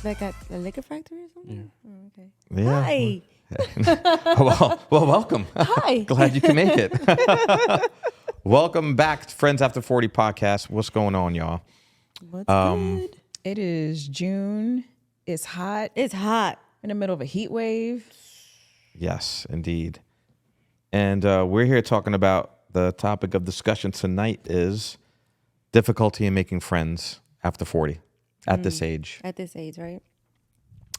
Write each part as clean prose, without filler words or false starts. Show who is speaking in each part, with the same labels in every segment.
Speaker 1: like at a liquor factory or something?
Speaker 2: Yeah.
Speaker 1: Oh, okay.
Speaker 3: Yeah.
Speaker 1: Hi.
Speaker 3: well, welcome.
Speaker 1: Hi.
Speaker 3: Glad you can make it. Welcome back to Friends After 40 podcast. What's going on, y'all?
Speaker 1: What's good?
Speaker 2: It is June. It's hot.
Speaker 1: It's hot.
Speaker 2: In the middle of a heat wave.
Speaker 3: Yes, indeed. And we're here talking about the topic of discussion tonight is difficulty in making friends after 40 at this age.
Speaker 1: At this age, right?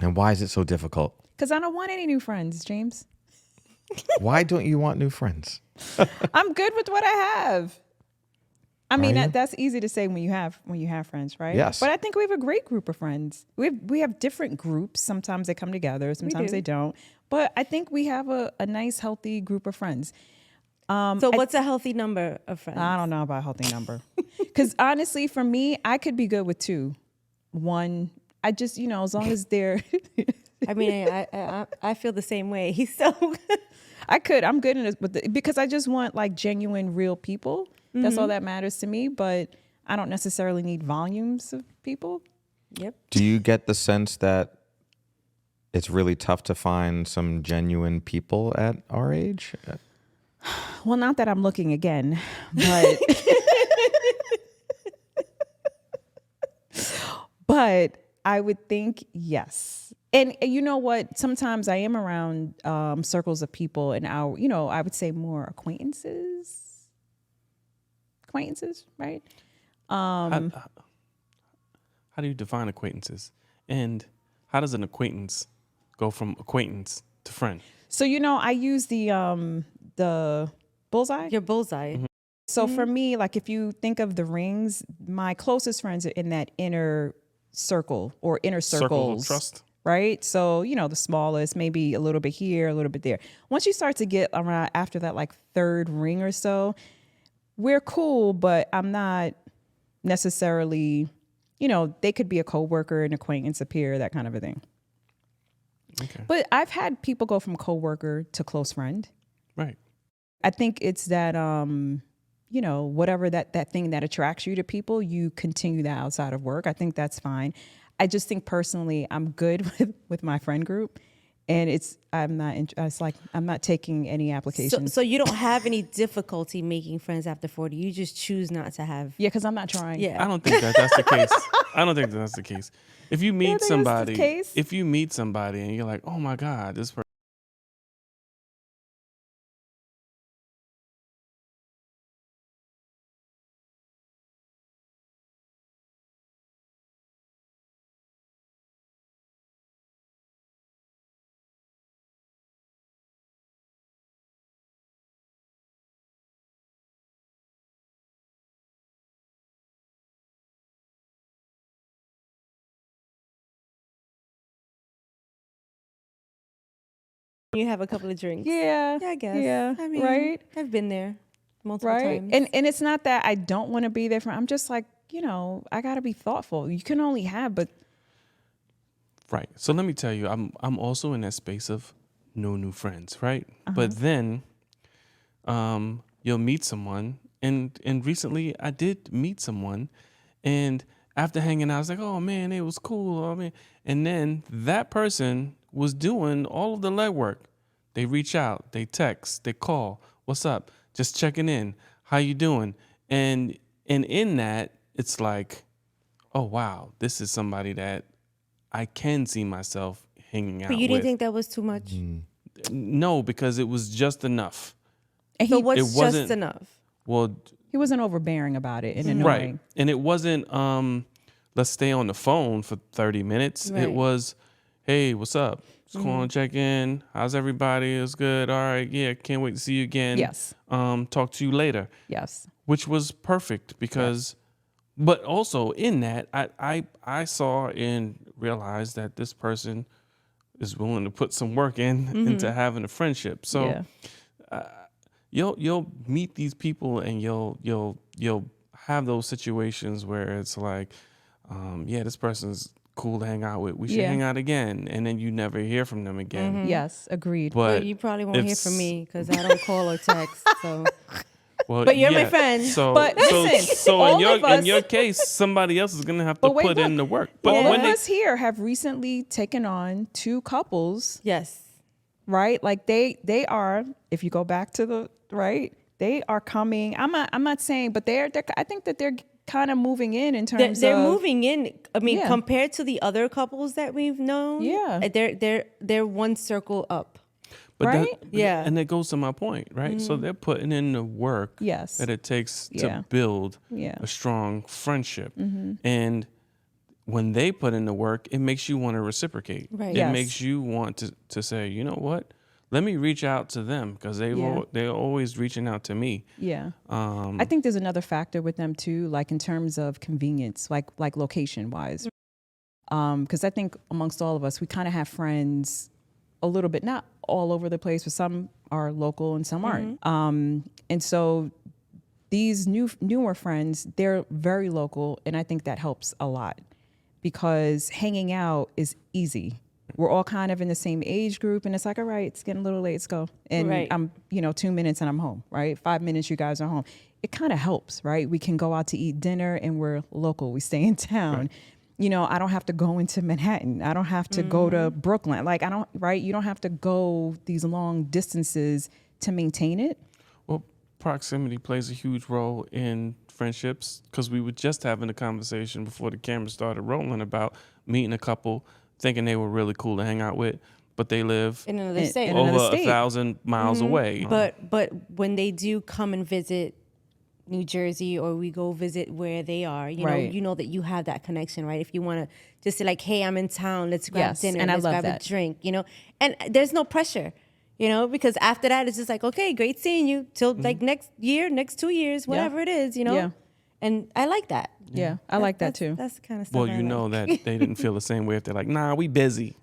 Speaker 3: And why is it so difficult?
Speaker 2: Because I don't want any new friends, James.
Speaker 3: Why don't you want new friends?
Speaker 2: I'm good with what I have. I mean,
Speaker 3: Are you?
Speaker 2: that's easy to say when you have friends, right?
Speaker 3: Yes.
Speaker 2: But I think we have a great group of friends. We have different groups. Sometimes they come together. Sometimes they don't. But I think we have a nice, healthy group of friends.
Speaker 1: So what's a healthy number of friends?
Speaker 2: I don't know about a healthy number. Because honestly, for me, I could be good with two. One, I just, as long as they're...
Speaker 1: I mean, I feel the same way. So
Speaker 2: I'm good in this, because I just want like genuine, real people. That's all that matters to me. But I don't necessarily need volumes of people.
Speaker 1: Yep.
Speaker 3: Do you get the sense that it's really tough to find some genuine people at our age?
Speaker 2: Well, not that I'm looking again, but but I would think yes. And you know what? Sometimes I am around circles of people, and I would say more acquaintances, right?
Speaker 4: How do you define acquaintances? And how does an acquaintance go from acquaintance to friend?
Speaker 2: So I use the bullseye.
Speaker 1: Your bullseye.
Speaker 4: Mm-hmm.
Speaker 2: So for me, like if you think of the rings, my closest friends are in that inner circle or inner circles.
Speaker 4: Circle of trust.
Speaker 2: Right? So, the smallest, maybe a little bit here, a little bit there. Once you start to get around after that like third ring or so, we're cool, but I'm not necessarily, they could be a coworker, an acquaintance, a peer, that kind of a thing.
Speaker 4: Okay.
Speaker 2: But I've had people go from coworker to close friend.
Speaker 4: Right.
Speaker 2: I think it's that, whatever that thing that attracts you to people, you continue that outside of work. I think that's fine. I just think personally, I'm good with my friend group, and I'm not taking any applications.
Speaker 1: So you don't have any difficulty making friends after 40. You just choose not to have.
Speaker 2: Yeah, because I'm not trying.
Speaker 1: Yeah.
Speaker 4: I don't think that's the case. I don't think that's the case. If you meet
Speaker 2: think that's the
Speaker 4: somebody,
Speaker 2: case.
Speaker 4: if you meet somebody and you're like, oh my God, this person.
Speaker 1: You have a couple of drinks.
Speaker 2: Yeah.
Speaker 1: Yeah, I guess.
Speaker 2: Yeah.
Speaker 1: I mean,
Speaker 2: right.
Speaker 1: I've been there multiple
Speaker 2: Right.
Speaker 1: times.
Speaker 2: And it's not that I don't want to be there for. I'm just like, I got to be thoughtful. You can only have, but.
Speaker 4: Right. So let me tell you, I'm also in that space of no new friends, right? But then you'll meet someone, and recently I did meet someone, and after hanging out, I was like, oh man, it was cool. Oh man. And then that person was doing all of the legwork. They reach out, they text, they call, what's up? Just checking in. How you doing? And in that, it's like, oh wow, this is somebody that I can see myself hanging out with.
Speaker 1: But you didn't think that was too much?
Speaker 4: No, because it was just enough.
Speaker 2: And
Speaker 1: So
Speaker 2: he,
Speaker 1: what's
Speaker 4: it wasn't-
Speaker 1: just enough?
Speaker 4: Well,
Speaker 2: he wasn't overbearing about it and annoying.
Speaker 4: right. And it wasn't let's stay on the phone for 30 minutes.
Speaker 1: Right.
Speaker 4: It was, hey, what's up? Just calling, check in. How's everybody? It's good. All right. Yeah, can't wait to see you again.
Speaker 2: Yes.
Speaker 4: Talk to you later.
Speaker 2: Yes.
Speaker 4: Which was perfect because but also in that I saw and realized that this person is willing to put some work into having a friendship. So you'll meet these people and you'll have those situations where it's like, this person's cool to hang out with. We should hang out again, and then you never hear from them again.
Speaker 2: Yes. Agreed.
Speaker 4: But
Speaker 1: Well, you probably won't hear
Speaker 4: if
Speaker 1: from me because I don't call or text. So
Speaker 4: Well,
Speaker 1: But you're my friend.
Speaker 4: So,
Speaker 2: But listen,
Speaker 4: so
Speaker 2: all
Speaker 4: in
Speaker 2: of us-
Speaker 4: your case, somebody else is gonna have to
Speaker 2: But wait,
Speaker 4: put in the work. But
Speaker 2: all
Speaker 4: when
Speaker 2: of
Speaker 4: they,
Speaker 2: us here have recently taken on 2 couples,
Speaker 1: Yes.
Speaker 2: right? Like they are, if you go back to the right, they are coming. I'm not saying, but they're I think that they're kind of moving in terms
Speaker 1: They're
Speaker 2: of
Speaker 1: moving in. I mean,
Speaker 2: Yeah.
Speaker 1: compared to the other couples that we've known,
Speaker 2: Yeah.
Speaker 1: they're one circle up.
Speaker 4: but
Speaker 2: right?
Speaker 1: Yeah.
Speaker 4: and that goes to my point, right? So they're putting in the work
Speaker 2: Yes.
Speaker 4: that it takes
Speaker 2: Yeah.
Speaker 4: to build
Speaker 2: Yeah.
Speaker 4: a strong friendship, and when they put in the work, it makes you want to reciprocate.
Speaker 1: Right.
Speaker 4: It
Speaker 2: Yes.
Speaker 4: makes you want to say, you know what? Let me reach out to them because
Speaker 2: Yeah.
Speaker 4: they're always reaching out to me.
Speaker 2: Yeah. I think there's another factor with them too, like in terms of convenience, like location wise. Because I think amongst all of us, we kind of have friends a little bit, not all over the place, but some are local and some aren't. And so these newer friends, they're very local, and I think that helps a lot because hanging out is easy. We're all kind of in the same age group, and it's like, all right, it's getting a little late, let's go. And
Speaker 1: Right.
Speaker 2: I'm, 2 minutes and I'm home, right? 5 minutes, you guys are home. It kind of helps, right? We can go out to eat dinner and we're local. We stay in town. I don't have to go into Manhattan. I don't have to go to Brooklyn. Like, right? You don't have to go these long distances to maintain it.
Speaker 4: Well, proximity plays a huge role in friendships because we were just having a conversation before the camera started rolling about meeting a couple, thinking they were really cool to hang out with, but they live
Speaker 1: In another state.
Speaker 2: in another
Speaker 4: over
Speaker 2: state.
Speaker 4: 1,000 miles away.
Speaker 1: But when they do come and visit New Jersey or we go visit where they are,
Speaker 2: Right.
Speaker 1: you know that you have that connection, right? If you want to just say like, hey, I'm in town, let's grab
Speaker 2: Yes,
Speaker 1: dinner,
Speaker 2: and I
Speaker 1: let's
Speaker 2: love
Speaker 1: grab
Speaker 2: that.
Speaker 1: a drink, and there's no pressure, because after that it's just like, okay, great seeing you till like next year, next 2 years, whatever it is,
Speaker 2: Yeah.
Speaker 1: And I like that.
Speaker 2: Yeah, I like that too.
Speaker 1: That's the kind of stuff.
Speaker 4: Well,
Speaker 1: I
Speaker 4: you know
Speaker 1: like.
Speaker 4: that they didn't feel the same way if they're like, nah, we busy.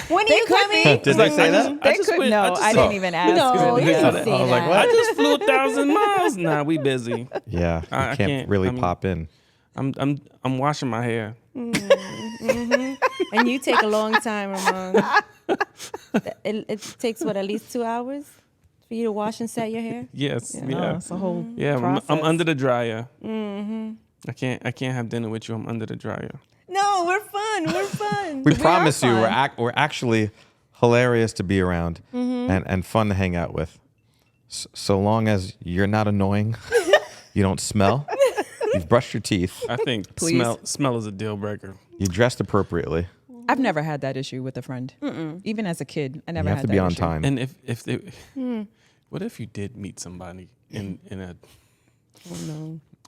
Speaker 1: When are you coming?
Speaker 3: Did they say that?
Speaker 2: They could. No, I didn't even ask.
Speaker 1: No,
Speaker 2: really.
Speaker 1: you
Speaker 3: Yeah.
Speaker 1: didn't say
Speaker 3: I was like,
Speaker 1: that.
Speaker 3: what?
Speaker 4: I just flew 1,000 miles. Nah, we busy.
Speaker 3: Yeah, you
Speaker 4: I
Speaker 3: can't
Speaker 4: can't-
Speaker 3: really
Speaker 4: I mean-
Speaker 3: pop in.
Speaker 4: I'm washing my hair.
Speaker 1: And you take a long time, Ramon. It takes at least 2 hours for you to wash and set your hair.
Speaker 4: Yes.
Speaker 2: Oh,
Speaker 4: Yeah.
Speaker 2: it's a whole
Speaker 4: Yeah. I'm
Speaker 2: process.
Speaker 4: under the dryer. I can't have dinner with you. I'm under the dryer.
Speaker 1: No, we're fun. We're fun.
Speaker 3: We promise you,
Speaker 2: fun.
Speaker 3: we're actually hilarious to be around and fun to hang out with. So long as you're not annoying, you don't smell, you've brushed your teeth,
Speaker 4: I think
Speaker 2: Please.
Speaker 4: smell is a deal breaker.
Speaker 3: you dressed appropriately.
Speaker 2: I've never had that issue with a friend. Even as a kid, I
Speaker 3: You
Speaker 2: never
Speaker 3: have
Speaker 2: had
Speaker 3: to
Speaker 2: that
Speaker 3: be on
Speaker 2: issue.
Speaker 3: time.
Speaker 4: And if they, what if you did meet somebody in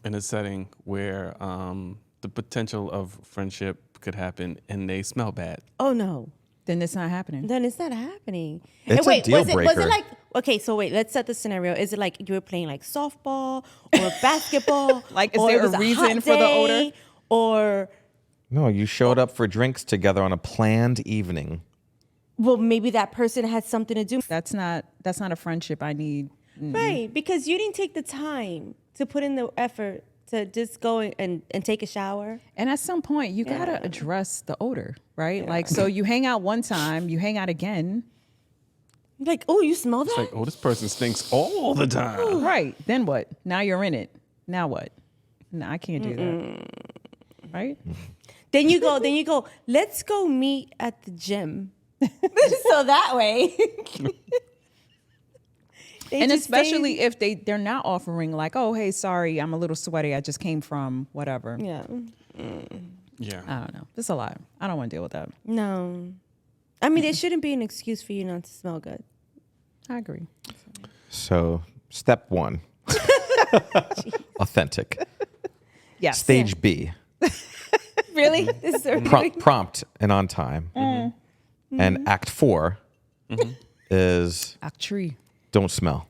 Speaker 4: a setting where the potential of friendship could happen and they smell bad?
Speaker 1: Oh no,
Speaker 2: Then it's not happening.
Speaker 1: then it's not happening.
Speaker 3: It's
Speaker 1: And wait,
Speaker 3: a deal
Speaker 1: was it
Speaker 3: breaker.
Speaker 1: like okay? So wait, let's set the scenario. Is it like you were playing like softball or basketball?
Speaker 2: Like, is
Speaker 1: or
Speaker 2: there
Speaker 1: it was
Speaker 2: a reason
Speaker 1: hot
Speaker 2: for the
Speaker 1: day,
Speaker 2: odor?
Speaker 1: Or
Speaker 3: No, you showed up for drinks together on a planned evening.
Speaker 1: well, maybe that person had something to do.
Speaker 2: That's not a friendship I need.
Speaker 1: Right, because you didn't take the time to put in the effort to just go and take a shower.
Speaker 2: And at some point, you gotta address the odor, right? Like, so you hang out one time, you hang out again,
Speaker 1: Like, oh, you smell that?
Speaker 4: It's like, oh, this person stinks all the time.
Speaker 2: right? Then what? Now you're in it. Now what? No, I can't do that. Right?
Speaker 1: Then you go, let's go meet at the gym. So that way. They
Speaker 2: And
Speaker 1: just
Speaker 2: especially
Speaker 1: stay-
Speaker 2: if they're not offering like, oh, hey, sorry, I'm a little sweaty. I just came from whatever.
Speaker 1: Yeah.
Speaker 4: Yeah.
Speaker 2: I don't know. It's a lot. I don't want to deal with that.
Speaker 1: No. I mean, there shouldn't be an excuse for you not to smell good.
Speaker 2: I agree.
Speaker 3: So, step 1, authentic.
Speaker 2: Yes.
Speaker 3: Stage B,
Speaker 1: Really? This is a
Speaker 3: prompt and on time. And act 4 is
Speaker 2: Actually.
Speaker 3: don't smell.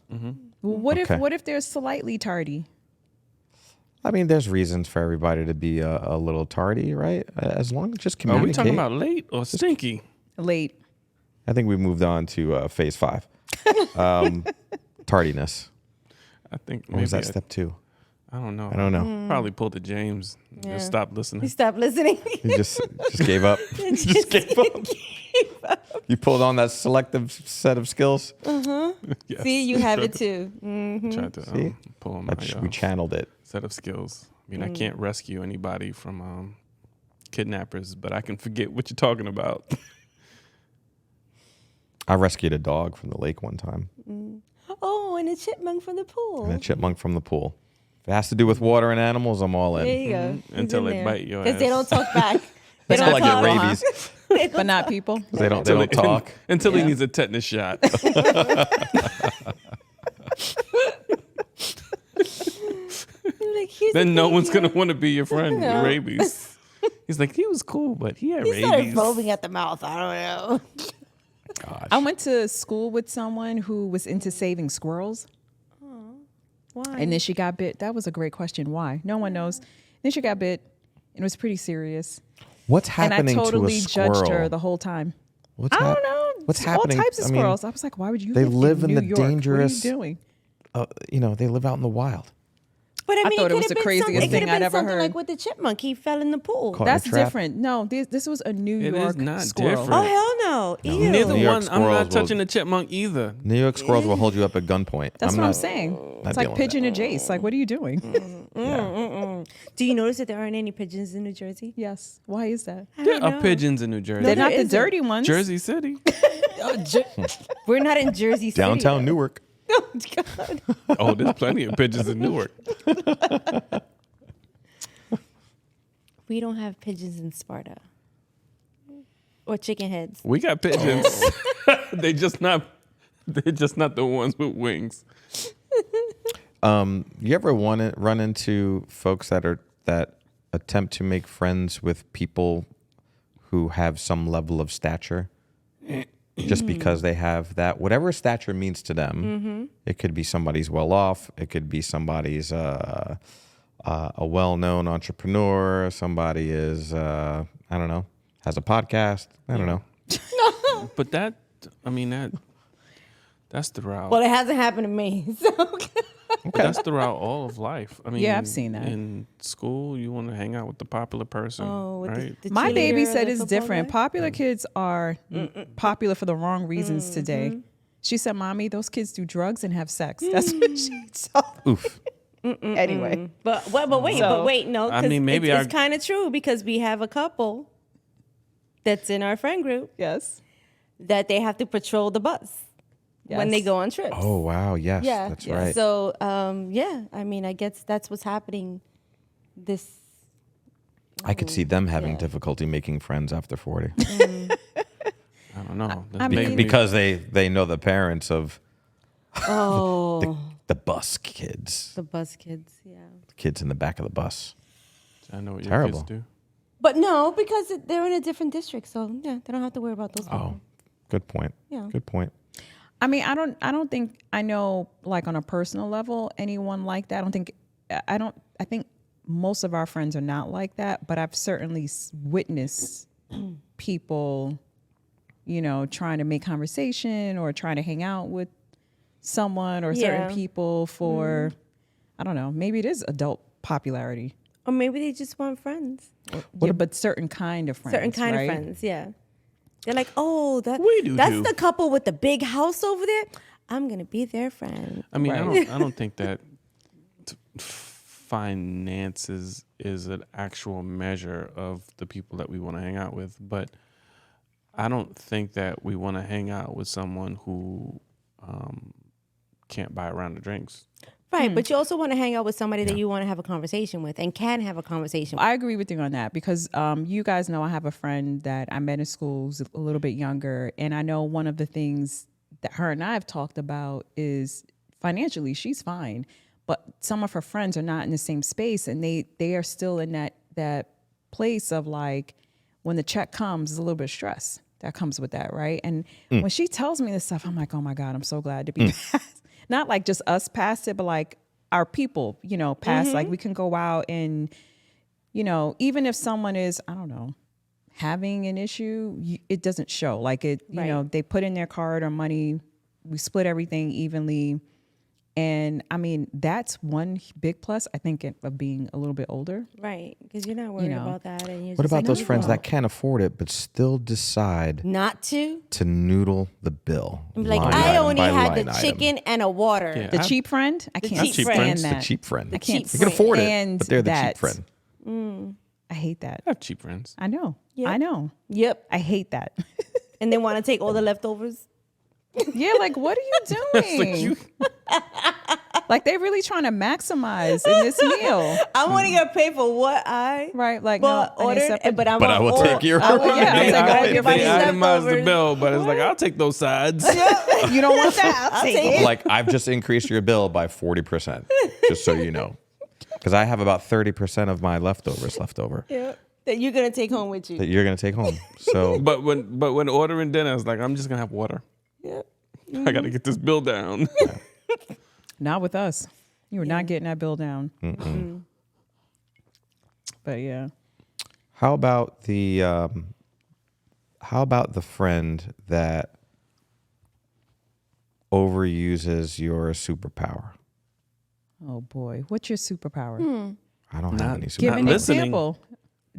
Speaker 2: Well, what
Speaker 3: Okay.
Speaker 2: if they're slightly tardy?
Speaker 3: I mean, there's reasons for everybody to be a little tardy, right? As long as just
Speaker 4: Are
Speaker 3: communicate.
Speaker 4: we talking about late or stinky?
Speaker 2: Late.
Speaker 3: I think we moved on to phase 5, tardiness.
Speaker 4: I think
Speaker 3: Or
Speaker 4: maybe
Speaker 3: was that step 2?
Speaker 4: I don't know.
Speaker 3: I don't know.
Speaker 4: Probably pulled the James.
Speaker 1: Yeah.
Speaker 4: Just stopped
Speaker 1: You
Speaker 4: listening.
Speaker 1: stop listening.
Speaker 3: He just gave up. Just gave up. You pulled on that selective set of skills.
Speaker 4: Yes.
Speaker 1: See, you have it too.
Speaker 4: Tried to
Speaker 3: See?
Speaker 4: pull on my
Speaker 3: We channeled it.
Speaker 4: set of skills. I mean, I can't rescue anybody from kidnappers, but I can forget what you're talking about.
Speaker 3: I rescued a dog from the lake one time,
Speaker 1: Oh, and a chipmunk from the pool.
Speaker 3: and a chipmunk from the pool. If it has to do with water and animals, I'm all in.
Speaker 1: There you go.
Speaker 4: Until they bite your
Speaker 1: Because they
Speaker 4: ass.
Speaker 1: don't talk back. They
Speaker 3: Until I
Speaker 1: don't
Speaker 3: get
Speaker 1: talk.
Speaker 3: rabies.
Speaker 2: But not people.
Speaker 3: They don't talk.
Speaker 4: Until he
Speaker 2: Yeah.
Speaker 4: needs a tetanus shot.
Speaker 1: Like, here's
Speaker 4: Then
Speaker 1: the
Speaker 4: no
Speaker 1: thing,
Speaker 4: one's
Speaker 1: you
Speaker 4: gonna
Speaker 1: know.
Speaker 4: want to be your friend with
Speaker 1: No.
Speaker 4: rabies. He's like, he was cool, but he had
Speaker 1: He started
Speaker 4: rabies.
Speaker 1: foaming at the mouth. I don't know.
Speaker 3: Gosh.
Speaker 2: I went to school with someone who was into saving squirrels.
Speaker 1: Why?
Speaker 2: And then she got bit. That was a great question. Why? No one knows. Then she got bit, and it was pretty serious.
Speaker 3: What's
Speaker 2: And I
Speaker 3: happening
Speaker 2: totally
Speaker 3: to a squirrel?
Speaker 2: judged her the whole time.
Speaker 3: What's
Speaker 2: I
Speaker 3: hap-
Speaker 2: don't know.
Speaker 3: What's
Speaker 2: All
Speaker 3: happening?
Speaker 2: types of
Speaker 3: I mean,
Speaker 2: squirrels. I was like, why would you
Speaker 3: they
Speaker 2: live
Speaker 3: live in
Speaker 2: New
Speaker 3: the
Speaker 2: York?
Speaker 3: dangerous-
Speaker 2: What are you doing?
Speaker 3: they live out in the wild.
Speaker 1: But I mean,
Speaker 2: thought it was
Speaker 1: could've
Speaker 2: the
Speaker 1: been
Speaker 2: craziest
Speaker 1: something- it
Speaker 2: thing
Speaker 1: could've been
Speaker 2: I'd ever
Speaker 1: something
Speaker 2: heard.
Speaker 1: Like with the chipmunk, he fell in the pool.
Speaker 3: Caught in a
Speaker 2: That's
Speaker 3: trap.
Speaker 2: different. No, this was a New
Speaker 4: It is
Speaker 2: York
Speaker 4: not
Speaker 2: squirrel.
Speaker 4: different.
Speaker 1: Oh hell no! Ew.
Speaker 4: Neither
Speaker 3: New York
Speaker 4: one. I'm
Speaker 3: squirrels
Speaker 4: not
Speaker 3: will-
Speaker 4: touching a chipmunk either.
Speaker 3: New York squirrels will hold you up at gunpoint.
Speaker 2: That's what
Speaker 3: not,
Speaker 2: I'm saying.
Speaker 3: not
Speaker 2: It's like
Speaker 3: dealing with
Speaker 2: pigeon and Jace. Like, what are you doing?
Speaker 3: that.
Speaker 1: Do you notice that there aren't any pigeons in New Jersey?
Speaker 2: Yes. Why is that?
Speaker 1: I
Speaker 4: There
Speaker 1: don't
Speaker 4: are
Speaker 1: know.
Speaker 4: pigeons in New Jersey.
Speaker 2: They're
Speaker 1: there
Speaker 2: not the
Speaker 1: isn't.
Speaker 2: dirty ones.
Speaker 4: Jersey City.
Speaker 1: We're not in Jersey City.
Speaker 3: Downtown
Speaker 1: though.
Speaker 3: Newark.
Speaker 1: Oh God.
Speaker 4: Oh, there's plenty of pigeons in Newark.
Speaker 1: We don't have pigeons in Sparta. Or chicken heads.
Speaker 4: We got pigeons. They're just not the ones with wings.
Speaker 3: You ever run into folks that attempt to make friends with people who have some level of stature, just because they have that whatever stature means to them? It could be somebody's well off. It could be somebody's a well-known entrepreneur. Somebody is I don't know, has a podcast. I don't know.
Speaker 4: But that's throughout.
Speaker 1: Well, it hasn't happened to me. So
Speaker 4: But that's throughout all of life. I mean,
Speaker 2: Yeah, I've seen that.
Speaker 4: In school, you want to hang out with the popular person,
Speaker 1: with
Speaker 4: right?
Speaker 1: the
Speaker 2: My
Speaker 1: cheerleader
Speaker 2: baby
Speaker 1: or
Speaker 2: said
Speaker 1: the
Speaker 2: it's
Speaker 1: football
Speaker 2: different.
Speaker 1: guy?
Speaker 2: Popular kids are popular for the wrong reasons today. She said, "Mommy, those kids do drugs and have sex." That's what she told me.
Speaker 3: Oof.
Speaker 2: Anyway,
Speaker 1: But wait, no.
Speaker 4: I
Speaker 1: 'cause
Speaker 4: mean, maybe
Speaker 1: it's
Speaker 4: our-
Speaker 1: kind of true because we have a couple that's in our friend group
Speaker 2: yes.
Speaker 1: that they have to patrol the bus when they
Speaker 2: Yes.
Speaker 1: go on trips.
Speaker 3: Oh wow, yes,
Speaker 1: yeah,
Speaker 3: that's
Speaker 1: yeah.
Speaker 3: right.
Speaker 1: So, yeah, I mean, I guess that's what's happening. This,
Speaker 3: I could see them having
Speaker 1: Yeah.
Speaker 3: difficulty making friends after 40
Speaker 4: I don't know.
Speaker 2: I mean-
Speaker 3: because they know the parents of
Speaker 1: oh,
Speaker 3: the bus kids,
Speaker 1: the bus kids, yeah.
Speaker 3: the kids in the back of the bus.
Speaker 4: I know what
Speaker 3: Terrible.
Speaker 4: your kids do.
Speaker 1: But no, because they're in a different district, so yeah, they don't have to worry about those
Speaker 3: Oh,
Speaker 1: people.
Speaker 3: good point.
Speaker 1: Yeah.
Speaker 3: Good point.
Speaker 2: I mean, I don't think I know, like, on a personal level, anyone like that. I think most of our friends are not like that, but I've certainly witnessed people, trying to make conversation or trying to hang out with someone or
Speaker 1: Yeah.
Speaker 2: certain people for, I don't know, maybe it is adult popularity.
Speaker 1: Or maybe they just want friends.
Speaker 2: Yeah, but certain kind of friends.
Speaker 1: Certain kind
Speaker 2: right?
Speaker 1: of friends, yeah. They're like, oh,
Speaker 4: We do
Speaker 1: that's
Speaker 4: too.
Speaker 1: the couple with the big house over there. I'm gonna be their friend.
Speaker 4: I mean,
Speaker 2: Right.
Speaker 4: I don't think that finances is an actual measure of the people that we want to hang out with, but I don't think that we want to hang out with someone who can't buy a round of drinks.
Speaker 1: Right, but you also want to hang out with somebody that you want to have a conversation with and can have a conversation with.
Speaker 2: I agree with you on that because you guys know I have a friend that I met in school who's a little bit younger, and I know one of the things that her and I have talked about is financially she's fine, but some of her friends are not in the same space, and they are still in that place of like when the check comes, there's a little bit of stress that comes with that, right? And when she tells me this stuff, I'm like, oh my God, I'm so glad to be past. Not like just us past it, but like our people, past. Like we can go out and, even if someone is, I don't know, having an issue, it doesn't show. Like it,
Speaker 1: Right.
Speaker 2: they put in their card or money, we split everything evenly, And I mean, that's one big plus, I think, of being a little bit older.
Speaker 1: Right, because you're not worried
Speaker 2: know.
Speaker 1: about that. And you're
Speaker 3: What
Speaker 1: just
Speaker 3: about
Speaker 1: like,
Speaker 3: those
Speaker 1: "Oh,
Speaker 3: friends
Speaker 1: well."
Speaker 3: that can't afford it but still decide
Speaker 1: Not to?
Speaker 3: to noodle the bill?
Speaker 1: Like,
Speaker 3: line
Speaker 1: I
Speaker 3: item
Speaker 1: only
Speaker 3: by
Speaker 1: had
Speaker 3: line
Speaker 1: the
Speaker 3: item.
Speaker 1: chicken and a water.
Speaker 4: Yeah.
Speaker 2: The cheap friend, I can't
Speaker 1: cheap
Speaker 2: stand
Speaker 1: friend.
Speaker 2: that.
Speaker 3: The cheap friend.
Speaker 2: I can't
Speaker 1: cheap
Speaker 3: You can afford it,
Speaker 2: stand
Speaker 3: but they're the
Speaker 2: that.
Speaker 3: cheap friend.
Speaker 2: I hate that.
Speaker 4: I have cheap friends.
Speaker 2: I know.
Speaker 1: Yep.
Speaker 2: I know.
Speaker 1: Yep.
Speaker 2: I hate that.
Speaker 1: And they want to take all the leftovers.
Speaker 2: Yeah, like what are you doing? Like they're really trying to maximize in this meal,
Speaker 1: I want to get paid for what I
Speaker 2: right? Like
Speaker 1: bought,
Speaker 2: no, I need
Speaker 1: ordered,
Speaker 2: separate-
Speaker 1: but I
Speaker 3: will take your-
Speaker 1: I want
Speaker 2: Yeah,
Speaker 1: to take
Speaker 2: I'll take
Speaker 1: all
Speaker 2: all your
Speaker 1: everybody's
Speaker 2: food.
Speaker 4: Itemize the
Speaker 1: leftovers.
Speaker 4: bill, but it's like, I'll take those sides.
Speaker 2: you don't want that? I'll take
Speaker 1: take
Speaker 2: it.
Speaker 3: Like, I've just increased your bill by 40%, just so you know. Because I have about 30% of my leftovers left over
Speaker 1: Yeah. That you're gonna take home with you.
Speaker 3: that you're going to take home. So,
Speaker 4: But when ordering dinner, it's like, I'm just gonna have water.
Speaker 1: Yeah.
Speaker 4: I got to get this bill down.
Speaker 2: Not with us. You were not getting that bill down. But yeah,
Speaker 3: how about the friend that overuses your superpower?
Speaker 2: oh boy, what's your superpower?
Speaker 3: I don't have any
Speaker 2: Give
Speaker 3: superpower.
Speaker 2: an
Speaker 4: listening.
Speaker 2: example.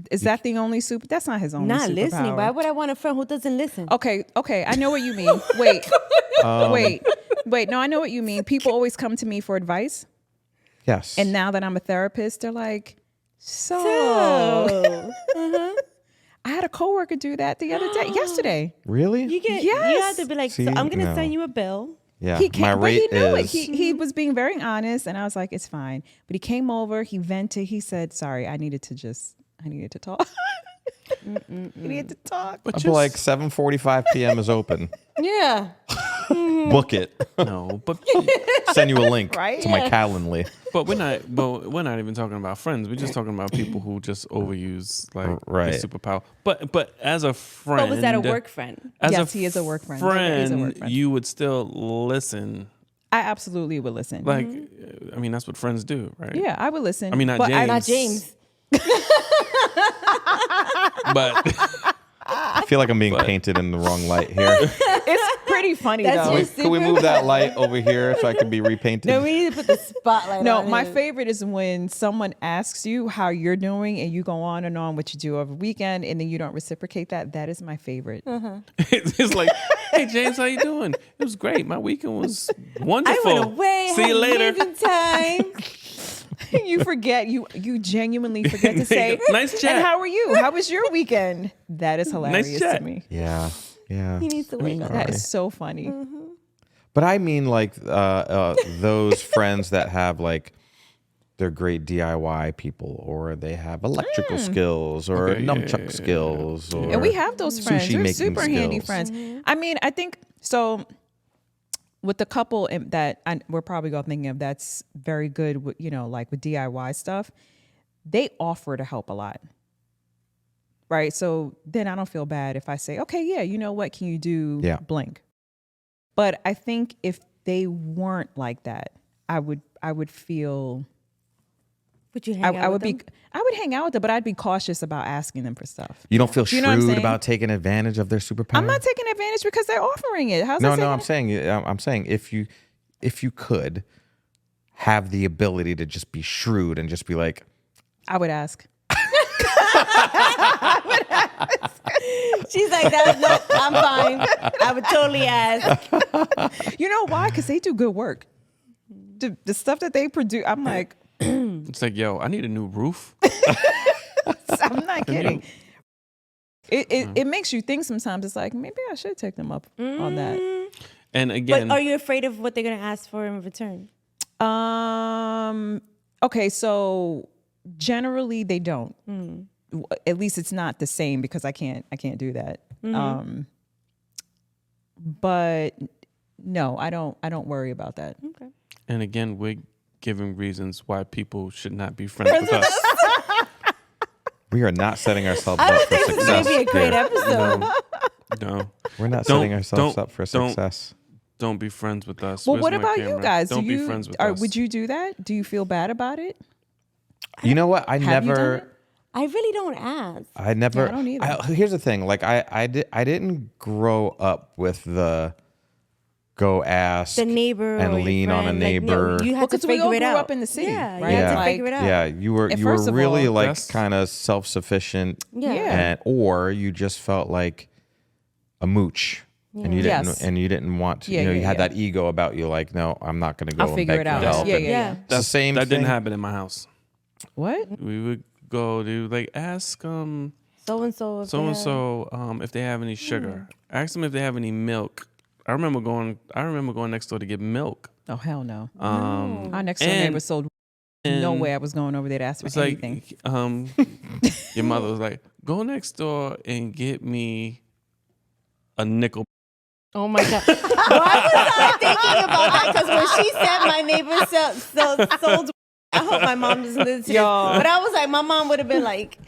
Speaker 2: Is that the only super? That's not his only
Speaker 1: Not
Speaker 2: superpower.
Speaker 1: listening. Why would I want a friend who doesn't listen?
Speaker 2: Okay, I know what you mean. Wait, wait. No, I know what you mean. People always come to me for advice,
Speaker 3: Yes.
Speaker 2: and now that I'm a therapist, they're like, "So,
Speaker 1: Oh.
Speaker 2: I had a coworker do that the other day, yesterday.
Speaker 3: Really?
Speaker 1: You get. You
Speaker 2: Yes.
Speaker 1: have to be like.
Speaker 3: See,
Speaker 1: so I'm gonna
Speaker 3: no.
Speaker 1: send you a bill.
Speaker 3: Yeah.
Speaker 2: He came,
Speaker 3: My
Speaker 2: but he
Speaker 3: rate
Speaker 2: knew it.
Speaker 3: is
Speaker 2: He was being very honest, and I was like, "It's fine." But he came over, he vented, he said, "Sorry, I needed to talk." He needed to talk.
Speaker 4: But
Speaker 3: I feel like 7:45 p.m. is open.
Speaker 1: Yeah.
Speaker 3: Book it.
Speaker 4: no, but
Speaker 3: Send you a link
Speaker 2: Right?
Speaker 3: to my Calendly.
Speaker 4: But we're not even talking about friends. We're just talking about people who just overuse like
Speaker 3: Right.
Speaker 4: their superpower. But as a friend,
Speaker 1: But was that a work friend?
Speaker 4: As
Speaker 2: Yes, he is a work friend. He is a work friend.
Speaker 4: You would still listen.
Speaker 2: I absolutely would listen.
Speaker 4: Like, I mean, that's what friends do, right?
Speaker 2: Yeah, I would listen.
Speaker 4: I mean, not
Speaker 2: but
Speaker 4: James.
Speaker 1: Not James.
Speaker 4: But
Speaker 3: I feel like I'm being painted in the wrong light here.
Speaker 2: It's pretty funny
Speaker 1: That's
Speaker 2: though.
Speaker 1: your
Speaker 3: Can we move that light over here so I can be repainted?
Speaker 1: No, we need to put the spotlight
Speaker 2: No,
Speaker 1: on
Speaker 2: my
Speaker 1: him.
Speaker 2: favorite is when someone asks you how you're doing and you go on and on what you do over the weekend and then you don't reciprocate that. That is my favorite.
Speaker 4: it's like, hey James, how you doing? It was great. My weekend was wonderful.
Speaker 1: I went away.
Speaker 4: See
Speaker 1: had
Speaker 4: you
Speaker 1: an
Speaker 4: later.
Speaker 1: amazing time.
Speaker 2: You forget, you genuinely forget to say,
Speaker 4: Nice chat.
Speaker 2: and how are you? How was your weekend? That is hilarious to
Speaker 4: chat.
Speaker 2: me.
Speaker 3: Yeah. Yeah.
Speaker 1: He needs to wake up.
Speaker 2: That is so funny.
Speaker 3: But I mean, like, those friends that have, like, they're great DIY people, or they have electrical skills, or
Speaker 4: Okay,
Speaker 3: nunchuck skills, or
Speaker 2: And we have those friends.
Speaker 3: sushi
Speaker 2: They're
Speaker 3: making
Speaker 2: super handy
Speaker 3: skills.
Speaker 2: friends. I mean, I think so. With the couple that we're probably all thinking of, that's very good. With, like with DIY stuff, they offer to help a lot, right? So then I don't feel bad if I say, okay, yeah, you know what, can you do
Speaker 3: Yeah.
Speaker 2: blank? But I think if they weren't like that, I would feel.
Speaker 1: Would you hang out
Speaker 2: I would
Speaker 1: with
Speaker 2: be. I would hang out with them, but I'd be cautious about asking them for stuff.
Speaker 3: You don't feel
Speaker 2: Do you know what I'm
Speaker 3: shrewd
Speaker 2: saying?
Speaker 3: about taking advantage of their superpower?
Speaker 2: I'm not taking advantage because they're offering it. How's
Speaker 3: No,
Speaker 2: that?
Speaker 3: no, I'm saying if you could have the ability to just be shrewd and just be like,
Speaker 2: I would ask.
Speaker 1: She's like, no, I'm fine. I would totally ask.
Speaker 2: You know why? Because they do good work. The stuff that they produce, I'm like,
Speaker 4: It's like, yo, I need a new roof.
Speaker 2: I'm not kidding. It makes you think sometimes. It's like, maybe I should take them up on that.
Speaker 4: And again,
Speaker 1: But are you afraid of what they're gonna ask for in return?
Speaker 2: Okay, so generally they don't. At least it's not the same because I can't do that. But no, I don't worry about that.
Speaker 1: Okay.
Speaker 4: and again, we're giving reasons why people should not be friends with us.
Speaker 3: we are not setting ourselves
Speaker 1: I
Speaker 3: up
Speaker 1: don't
Speaker 3: for
Speaker 1: think this is gonna
Speaker 3: success.
Speaker 1: be a great
Speaker 3: here.
Speaker 1: episode.
Speaker 4: No,
Speaker 3: We're not
Speaker 4: Don't-
Speaker 3: setting ourselves
Speaker 4: don't-
Speaker 3: up for
Speaker 4: don't-
Speaker 3: success.
Speaker 4: don't be friends with us.
Speaker 2: Well,
Speaker 4: Where's
Speaker 2: what
Speaker 4: my
Speaker 2: about you
Speaker 4: camera?
Speaker 2: guys?
Speaker 4: Don't
Speaker 2: do
Speaker 4: be
Speaker 2: you,
Speaker 4: friends with
Speaker 2: or
Speaker 4: us.
Speaker 2: would you do that? Do you feel bad about it?
Speaker 3: You know what?
Speaker 2: Have you done it?
Speaker 1: I really don't ask.
Speaker 3: I never.
Speaker 2: Yeah, I don't either.
Speaker 3: Here's the thing. Like I didn't grow up with the go ask
Speaker 1: the neighbor
Speaker 3: and
Speaker 1: or your
Speaker 3: lean on a
Speaker 1: friend. Like,
Speaker 3: neighbor.
Speaker 1: you had to
Speaker 2: because we
Speaker 1: figure
Speaker 2: all
Speaker 1: it
Speaker 2: grew
Speaker 1: out.
Speaker 2: up in the city,
Speaker 1: Yeah,
Speaker 2: right?
Speaker 1: you had to
Speaker 2: Like-
Speaker 1: figure it out.
Speaker 3: Yeah, you were
Speaker 2: first of
Speaker 3: really
Speaker 2: all,
Speaker 3: like
Speaker 4: that's-
Speaker 3: kind of self-sufficient,
Speaker 1: Yeah.
Speaker 3: and or you just felt like a mooch, and you didn't
Speaker 2: Yes.
Speaker 3: want to.
Speaker 2: Yeah,
Speaker 3: you
Speaker 2: yeah,
Speaker 3: had
Speaker 2: yeah.
Speaker 3: that ego about you, like, no, I'm not going to go
Speaker 2: I'll
Speaker 3: and
Speaker 2: figure
Speaker 3: beg
Speaker 2: it
Speaker 3: for
Speaker 2: out.
Speaker 3: help.
Speaker 2: Yeah,
Speaker 3: And
Speaker 2: yeah, yeah.
Speaker 3: It's the same
Speaker 4: That
Speaker 3: thing.
Speaker 4: didn't happen in my house.
Speaker 2: What?
Speaker 4: We would go to like ask
Speaker 1: So and so.
Speaker 4: if they have any sugar. Ask them if they have any milk. I remember going next door to get milk.
Speaker 2: Oh, hell no.
Speaker 4: Um,
Speaker 2: Our next door
Speaker 4: and-
Speaker 2: neighbor sold. No
Speaker 4: and
Speaker 2: way I was going over there to ask for
Speaker 4: It's like
Speaker 2: anything.
Speaker 4: your mother was like, go next door and get me a nickel.
Speaker 1: Oh my God. Why was I thinking about that? Because when she said my neighbor sold, I hope my mom doesn't listen to this.
Speaker 2: Yo.
Speaker 1: But I was like, my mom would have been like,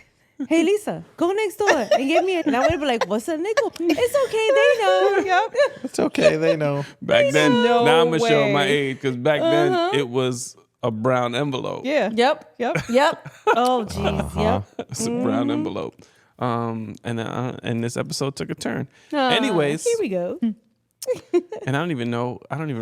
Speaker 1: hey, Lisa, go next door and get me. And I would have been like, what's a nickel? It's okay, they know.
Speaker 2: Yep.
Speaker 3: It's okay, they know.
Speaker 4: Back then,
Speaker 2: No
Speaker 4: now I'm gonna show my
Speaker 2: way.
Speaker 4: age because back then it was a brown envelope.
Speaker 2: Yeah.
Speaker 1: Yep.
Speaker 2: Yep.
Speaker 1: Yep. Oh, jeez. Yep.
Speaker 4: It's a brown envelope. And this episode took a turn. Anyways,
Speaker 1: Here we go.
Speaker 4: and I don't even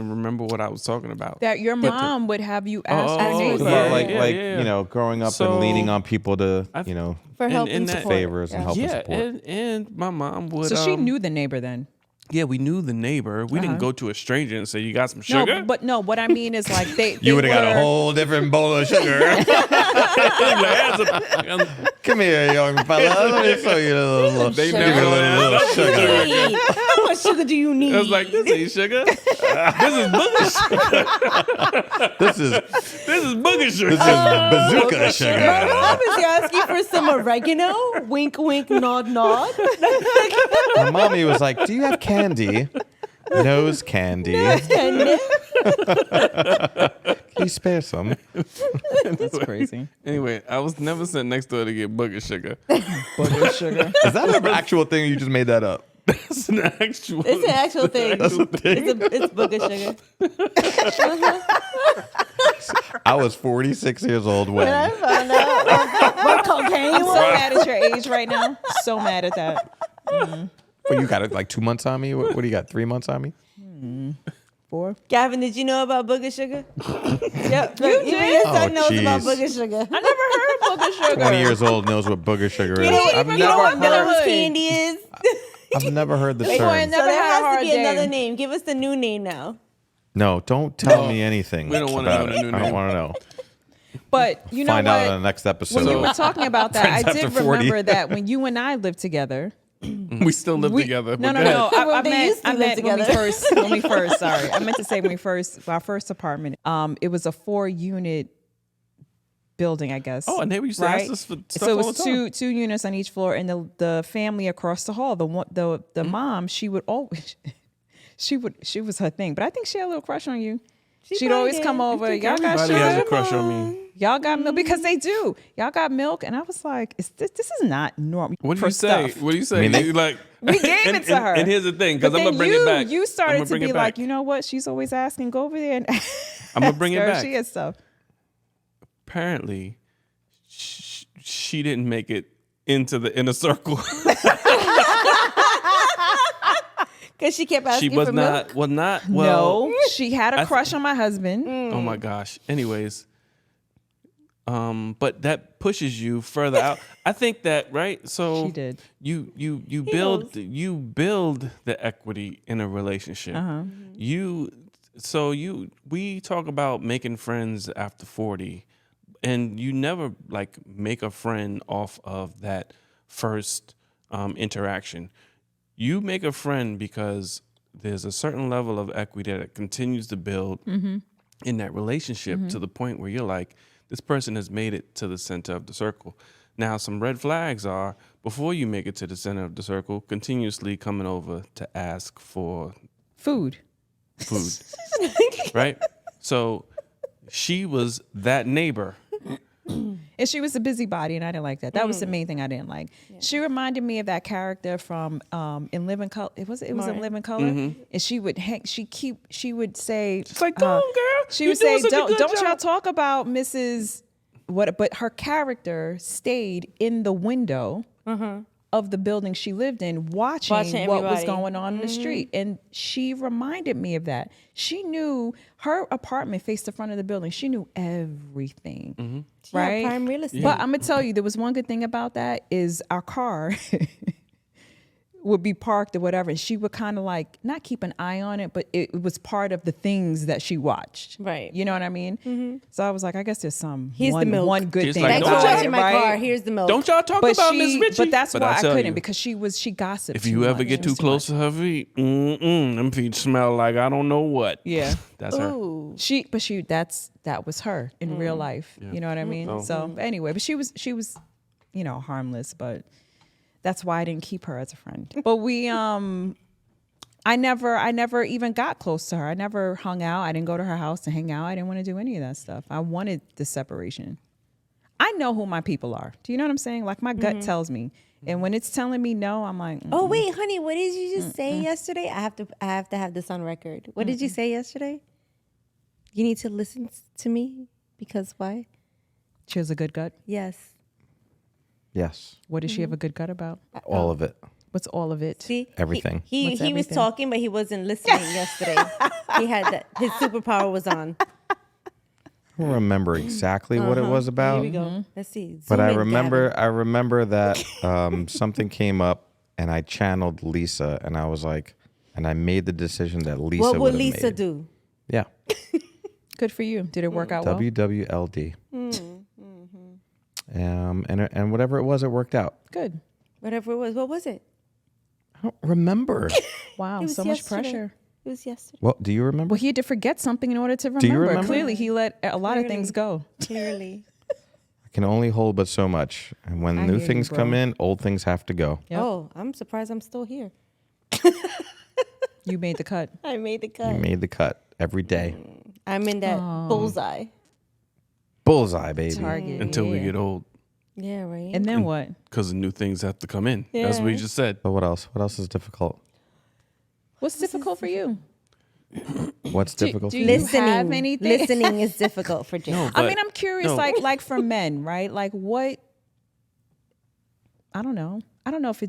Speaker 4: remember what I was talking about.
Speaker 2: That your mom would have you ask
Speaker 4: Oh,
Speaker 2: her
Speaker 4: oh,
Speaker 2: neighbor.
Speaker 3: About
Speaker 4: Yeah,
Speaker 3: like
Speaker 4: yeah.
Speaker 3: you know, growing up
Speaker 4: So,
Speaker 3: and leaning on people to
Speaker 4: I-
Speaker 1: For help
Speaker 4: and
Speaker 1: and
Speaker 4: that-
Speaker 1: support.
Speaker 3: favors and help and
Speaker 4: Yeah,
Speaker 3: support.
Speaker 4: and my mom would.
Speaker 2: So she knew the neighbor then.
Speaker 4: Yeah, we knew the neighbor. We didn't go to a stranger and say, "You got some sugar?"
Speaker 2: No, but no, what I mean is like they
Speaker 3: You would have got a
Speaker 2: were-
Speaker 3: whole different bowl of sugar. Come here, young fella. Let me show you a little.
Speaker 4: They
Speaker 3: give
Speaker 4: never
Speaker 3: you a little
Speaker 4: asked.
Speaker 3: sugar.
Speaker 1: How much sugar do you need?
Speaker 4: I was like, "This ain't sugar. This is booger sugar.
Speaker 3: This is
Speaker 4: This is booger sugar."
Speaker 3: this is bazooka
Speaker 1: my
Speaker 3: sugar.
Speaker 1: mom is asking for some oregano. Wink, wink, nod, nod.
Speaker 3: My mommy was like, "Do you have candy?" Nose candy. Can you spare some?
Speaker 2: That's crazy.
Speaker 4: Anyway, I was never sent next door to get booger sugar.
Speaker 2: Booger sugar.
Speaker 3: Is that an actual thing or you just made that up?
Speaker 4: It's an actual.
Speaker 1: It's an actual thing. It's booger sugar.
Speaker 3: I was 46 years old when.
Speaker 1: I found out what cocaine
Speaker 2: I'm so
Speaker 1: was.
Speaker 2: mad at your age right now. So mad at that.
Speaker 3: Well, you got it like 2 months on me? What do you got, 3 months on me?
Speaker 2: 4.
Speaker 1: Gavin, did you know about booger sugar? Yep. Even
Speaker 2: did?
Speaker 1: your son
Speaker 3: Oh,
Speaker 1: knows about
Speaker 3: jeez.
Speaker 1: booger sugar.
Speaker 2: I never heard of booger sugar.
Speaker 3: 20 years old knows what booger sugar is. I've
Speaker 1: You know what
Speaker 3: never
Speaker 1: Miller's
Speaker 2: heard.
Speaker 1: candy is?
Speaker 3: I've never heard the
Speaker 2: Boy,
Speaker 3: term.
Speaker 2: never
Speaker 1: So there
Speaker 2: had a
Speaker 1: has
Speaker 2: hard
Speaker 1: to be
Speaker 2: day.
Speaker 1: another name. Give us the new name now.
Speaker 3: No, don't tell me anything.
Speaker 4: We don't wanna
Speaker 3: about
Speaker 4: know
Speaker 3: it.
Speaker 4: the new
Speaker 3: I don't
Speaker 4: name.
Speaker 3: want to know.
Speaker 2: But you know
Speaker 3: Find out
Speaker 2: what?
Speaker 3: on the next episode.
Speaker 2: When you were talking about that, I
Speaker 3: Friends
Speaker 2: did
Speaker 3: after 40.
Speaker 2: remember that when you and I lived together.
Speaker 4: We still live together.
Speaker 2: No,
Speaker 4: but
Speaker 2: no,
Speaker 4: go
Speaker 2: no.
Speaker 4: ahead.
Speaker 2: I
Speaker 1: They
Speaker 2: meant,
Speaker 1: used to
Speaker 2: I
Speaker 1: live
Speaker 2: meant when we
Speaker 1: together.
Speaker 2: first. Sorry, I meant to say when our first apartment. It was a 4-unit building, I guess.
Speaker 4: Oh, and they used to
Speaker 2: right?
Speaker 4: ask us for stuff
Speaker 2: So it
Speaker 4: all
Speaker 2: was
Speaker 4: the time.
Speaker 2: two units on each floor, and the family across the hall, the mom, she would always. She was her thing, but I think she had a little crush on you. She'd
Speaker 1: probably
Speaker 2: always
Speaker 1: did.
Speaker 2: come over.
Speaker 4: think
Speaker 2: Y'all got
Speaker 4: everybody has a
Speaker 2: sugar?
Speaker 4: crush on me.
Speaker 2: Y'all got milk because they do. Y'all got milk, and I was like, this is not normal.
Speaker 4: What do
Speaker 2: for
Speaker 4: you say?
Speaker 2: stuff.
Speaker 4: What do you say?
Speaker 3: I mean, they-
Speaker 4: You like
Speaker 2: We gave
Speaker 4: and,
Speaker 2: it to her.
Speaker 4: And here's the thing, because
Speaker 2: But
Speaker 4: I'm gonna
Speaker 2: then
Speaker 4: bring it back.
Speaker 2: You
Speaker 4: I'ma
Speaker 2: started to
Speaker 4: bring it
Speaker 2: be
Speaker 4: back.
Speaker 2: like, you know what? She's always asking. Go over there and
Speaker 4: I'm gonna bring it
Speaker 2: ask her if
Speaker 4: back.
Speaker 2: She has stuff.
Speaker 4: Apparently, she didn't make it into the inner circle.
Speaker 1: Because she kept
Speaker 4: She
Speaker 1: asking
Speaker 4: was
Speaker 1: for
Speaker 4: not.
Speaker 1: milk.
Speaker 4: Well, not. Well,
Speaker 2: No, she had a crush on my husband.
Speaker 4: Oh my gosh. Anyways, but that pushes you further out. I think that, right? So
Speaker 2: She did.
Speaker 4: You build the equity in a relationship. We talk about making friends after 40, and you never like make a friend off of that first interaction. You make a friend because there's a certain level of equity that continues to build in that relationship to the point where you're like, this person has made it to the center of the circle. Now, some red flags are, before you make it to the center of the circle, continuously coming over to ask for
Speaker 2: Food.
Speaker 4: food, right? So she was that neighbor.
Speaker 2: And she was a busybody, and I didn't like that. That was the main thing I didn't like. She reminded me of that character from In Living Color. It was in Living Color, and she would she would say,
Speaker 4: It's like, go on, girl.
Speaker 2: She
Speaker 4: You're
Speaker 2: would say,
Speaker 4: doing such a good
Speaker 2: don't y'all
Speaker 4: job."
Speaker 2: talk about Mrs. What? But her character stayed in the window of the building she lived in watching
Speaker 1: Watching
Speaker 2: what was
Speaker 1: everybody.
Speaker 2: going on in the street. And she reminded me of that. She knew her apartment faced the front of the building. She knew everything.
Speaker 1: She had
Speaker 2: Right?
Speaker 1: prime real estate.
Speaker 2: But I'm going to tell you, there was one good thing about that is our car would be parked or whatever. And she would kind of like not keep an eye on it, but it was part of the things that she watched.
Speaker 1: Right.
Speaker 2: You know what I mean? So I was like, I guess there's some
Speaker 1: Here's the milk.
Speaker 2: one good
Speaker 4: She's
Speaker 2: thing
Speaker 4: like,
Speaker 1: Thanks for
Speaker 2: about
Speaker 1: watching
Speaker 2: it,
Speaker 1: my
Speaker 2: right?
Speaker 1: car. Here's the milk.
Speaker 4: Don't y'all talk
Speaker 2: But
Speaker 4: about Miss Richie.
Speaker 2: but that's why I
Speaker 4: tell
Speaker 2: couldn't
Speaker 4: you,
Speaker 2: because she gossiped.
Speaker 4: if
Speaker 2: too
Speaker 4: you ever
Speaker 2: much.
Speaker 4: get
Speaker 2: It was
Speaker 4: too close
Speaker 2: much.
Speaker 4: to her feet, them feet smell like I don't know what.
Speaker 2: Yeah.
Speaker 4: That's her.
Speaker 1: Ooh.
Speaker 2: That was her in real life. You know what I mean? So anyway, but she was, harmless, but that's why I didn't keep her as a friend. But we, I never even got close to her. I never hung out. I didn't go to her house to hang out. I didn't want to do any of that stuff. I wanted the separation. I know who my people are. Do you know what I'm saying? Like my gut tells me. And when it's telling me no, I'm like,
Speaker 1: Oh wait, honey, what did you just say yesterday? I have to have this on record. What did you say yesterday? You need to listen to me because why?
Speaker 2: she has a good gut.
Speaker 1: Yes.
Speaker 3: Yes,
Speaker 2: What does she have a good gut about?
Speaker 3: all of it.
Speaker 2: What's all of it?
Speaker 1: See,
Speaker 3: Everything.
Speaker 1: He
Speaker 2: What's
Speaker 1: was
Speaker 2: everything?
Speaker 1: talking, but he wasn't listening yesterday. He had his superpower was on.
Speaker 3: I don't remember exactly what it was about.
Speaker 1: Here we go. Let's see.
Speaker 3: But
Speaker 1: Zoom
Speaker 3: I
Speaker 1: in,
Speaker 3: remember that something came up and I channeled Lisa and I was like, and I made the decision that Lisa
Speaker 1: What would
Speaker 3: would've
Speaker 1: Lisa
Speaker 3: made.
Speaker 1: do?
Speaker 3: Yeah.
Speaker 2: Good for you. Did it work out well?
Speaker 3: WWLD. And whatever it was, it worked out.
Speaker 2: Good.
Speaker 1: Whatever it was. What was it?
Speaker 3: I don't remember.
Speaker 2: Wow.
Speaker 1: It was
Speaker 2: So much
Speaker 1: yesterday.
Speaker 2: pressure.
Speaker 1: It was yesterday.
Speaker 3: Well, do you remember?
Speaker 2: Well, he had to forget something in order to remember.
Speaker 3: Do you remember?
Speaker 2: Clearly, he let a lot of things go.
Speaker 1: Clearly.
Speaker 3: I can only hold but so much. And when
Speaker 2: I
Speaker 3: new
Speaker 2: hear you,
Speaker 3: things come
Speaker 2: bro.
Speaker 3: in, old things have to go.
Speaker 2: Yep.
Speaker 1: Oh, I'm surprised I'm still here.
Speaker 2: You made the cut.
Speaker 1: I made the
Speaker 3: You
Speaker 1: cut.
Speaker 3: made the cut every day.
Speaker 1: I'm in that bullseye.
Speaker 3: Bullseye, baby.
Speaker 2: Target.
Speaker 4: Until we get old,
Speaker 1: Yeah, right.
Speaker 2: And then what?
Speaker 4: because new things have to come in. As we
Speaker 1: Yeah.
Speaker 4: just said.
Speaker 3: But what else? What else is difficult?
Speaker 2: What's difficult for you?
Speaker 3: What's difficult
Speaker 2: do
Speaker 3: for
Speaker 2: you
Speaker 3: you?
Speaker 1: listening,
Speaker 2: have anything?
Speaker 1: listening is difficult for Jay.
Speaker 4: No,
Speaker 2: I
Speaker 4: but-
Speaker 2: mean, I'm curious,
Speaker 4: no.
Speaker 2: like for men, right? Like what? I don't know. I don't know if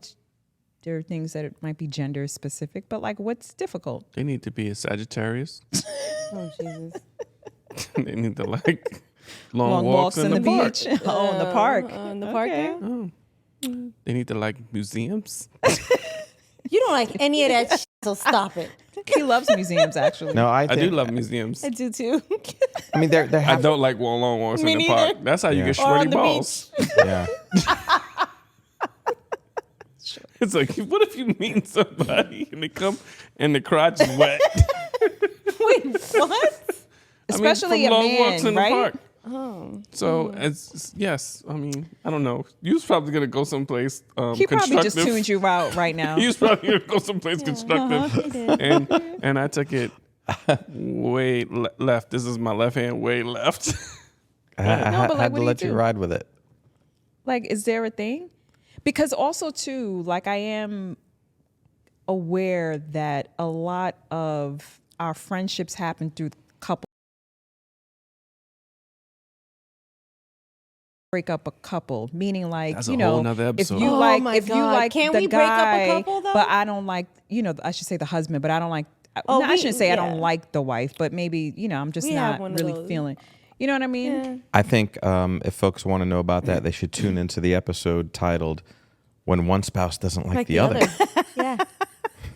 Speaker 2: there are things that it might be gender specific, but like what's difficult?
Speaker 4: They need to be a Sagittarius.
Speaker 1: Oh Jesus.
Speaker 4: They need to like long,
Speaker 2: walks
Speaker 4: in
Speaker 2: the,
Speaker 4: the park.
Speaker 2: beach. Oh, in the park.
Speaker 1: In the park.
Speaker 2: Okay.
Speaker 1: Yeah?
Speaker 4: They need to like museums.
Speaker 1: You don't like any of that shit, so stop it.
Speaker 2: He loves museums, actually.
Speaker 3: No, I
Speaker 4: I
Speaker 3: think,
Speaker 4: do love museums.
Speaker 1: I do too.
Speaker 3: I mean, there
Speaker 4: I
Speaker 3: have
Speaker 4: don't like long walks
Speaker 1: Me
Speaker 4: in the
Speaker 1: neither.
Speaker 4: park. That's how you
Speaker 3: Yeah.
Speaker 4: get
Speaker 1: Or on
Speaker 4: shorty
Speaker 1: the
Speaker 4: balls.
Speaker 3: yeah.
Speaker 4: It's like, what if you meet somebody and they come and the crotch is wet?
Speaker 1: Wait, what?
Speaker 2: Especially
Speaker 4: from
Speaker 2: a
Speaker 4: long
Speaker 2: man,
Speaker 4: walks in
Speaker 2: right?
Speaker 4: the park. So yes, I mean, I don't know. You was probably gonna go someplace
Speaker 2: He probably just
Speaker 4: constructive.
Speaker 2: tuned you out right now.
Speaker 4: He was probably gonna go someplace constructive, and I took it way left. This is my left hand, way left.
Speaker 3: I
Speaker 2: No, but like,
Speaker 3: had
Speaker 2: what
Speaker 3: to
Speaker 2: do
Speaker 3: let
Speaker 2: you
Speaker 3: you
Speaker 2: do?
Speaker 3: ride with it.
Speaker 2: Like, is there a thing? Because also too, like I am aware that a lot of our friendships happen through couple break up a couple, meaning like
Speaker 4: That's a
Speaker 2: you
Speaker 4: whole
Speaker 2: know
Speaker 4: nother
Speaker 2: if
Speaker 4: episode.
Speaker 2: you
Speaker 1: Oh
Speaker 2: like
Speaker 1: my
Speaker 2: if you
Speaker 1: God.
Speaker 2: like
Speaker 1: Can
Speaker 2: the
Speaker 1: we break up a
Speaker 2: guy,
Speaker 1: couple, though?
Speaker 2: but I don't like I should say the husband, but I don't like.
Speaker 1: Oh,
Speaker 2: no, I shouldn't say I
Speaker 1: yeah.
Speaker 2: don't like the wife, but maybe I'm just
Speaker 1: We have
Speaker 2: not
Speaker 1: one of
Speaker 2: really
Speaker 1: those.
Speaker 2: feeling. You know what I mean?
Speaker 1: Yeah.
Speaker 3: I think if folks want to know about that, they should tune into the episode titled "When One Spouse Doesn't Like, the Other."
Speaker 1: Yeah.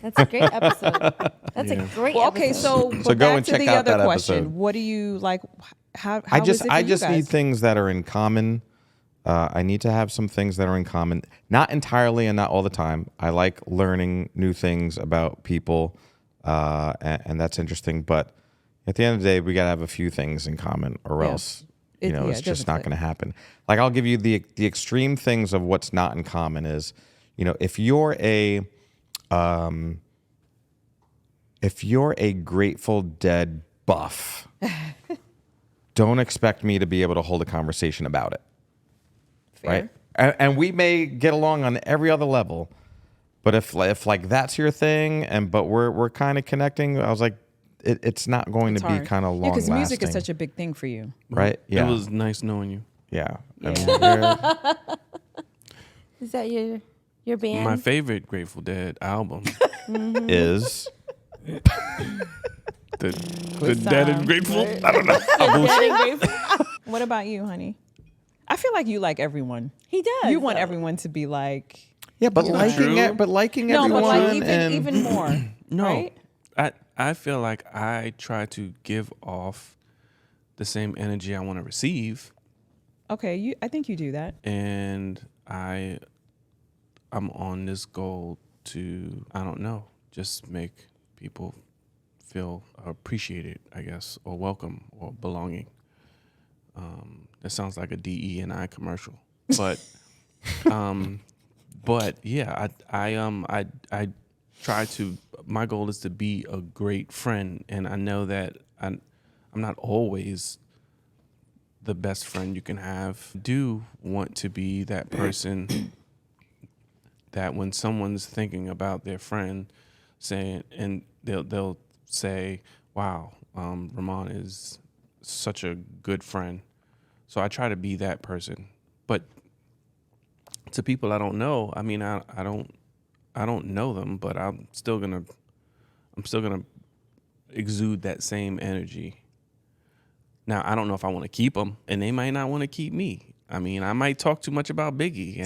Speaker 1: That's a great episode. That's a great
Speaker 2: Well, okay,
Speaker 1: episode.
Speaker 2: so
Speaker 3: So
Speaker 2: but
Speaker 3: go
Speaker 2: back
Speaker 3: and
Speaker 2: to
Speaker 3: check
Speaker 2: the
Speaker 3: out
Speaker 2: other
Speaker 3: that
Speaker 2: question.
Speaker 3: episode.
Speaker 2: What do you like? How
Speaker 3: I
Speaker 2: is
Speaker 3: just
Speaker 2: it for
Speaker 3: I
Speaker 2: you
Speaker 3: just
Speaker 2: guys?
Speaker 3: need things that are in common. I need to have some things that are in common, not entirely and not all the time. I like learning new things about people, and that's interesting. But at the end of the day, we gotta have a few things in common, or
Speaker 2: Yeah.
Speaker 3: else
Speaker 2: It- yeah,
Speaker 3: it's
Speaker 2: it
Speaker 3: just
Speaker 2: doesn't
Speaker 3: not
Speaker 2: fit.
Speaker 3: going to happen. Like I'll give you the extreme things of what's not in common is, if you're a Grateful Dead buff, don't expect me to be able to hold a conversation about it.
Speaker 2: Fair.
Speaker 3: Right? And we may get along on every other level, but if like that's your thing, but we're kind of connecting, I was like, it's not going
Speaker 2: It's
Speaker 3: to be
Speaker 2: hard.
Speaker 3: kind of long
Speaker 2: Yeah, because
Speaker 3: lasting.
Speaker 2: music is such a big thing for you.
Speaker 3: right? Yeah,
Speaker 4: It was nice knowing you.
Speaker 3: yeah. I
Speaker 2: Yeah.
Speaker 3: mean,
Speaker 1: Is that your Your band.
Speaker 4: My favorite Grateful Dead album,
Speaker 3: Is
Speaker 4: the Dead and Grateful. I don't know.
Speaker 1: Dead and Grateful.
Speaker 2: What about you, honey? I feel like you like everyone.
Speaker 1: He does.
Speaker 2: You want
Speaker 1: though.
Speaker 2: everyone to be like
Speaker 3: yeah, but
Speaker 4: True.
Speaker 3: liking
Speaker 2: no,
Speaker 3: everyone
Speaker 2: but like
Speaker 3: and
Speaker 2: even more.
Speaker 4: No,
Speaker 2: right?
Speaker 4: I feel like I try to give off the same energy I want to receive,
Speaker 2: Okay, I think you do that.
Speaker 4: and I'm on this goal to, I don't know, just make people feel appreciated, I guess, or welcome or belonging. That sounds like a DE&I commercial, but yeah, I try to. My goal is to be a great friend, and I know that I'm not always the best friend you can have. I do want to be that person that when someone's thinking about their friend, saying, and they'll say, "Wow, Ramon is such a good friend." So I try to be that person, but to people I don't know, I mean, I don't know them, but I'm still gonna exude that same energy. Now, I don't know if I want to keep them, and they might not want to keep me. I mean, I might talk too much about Biggie,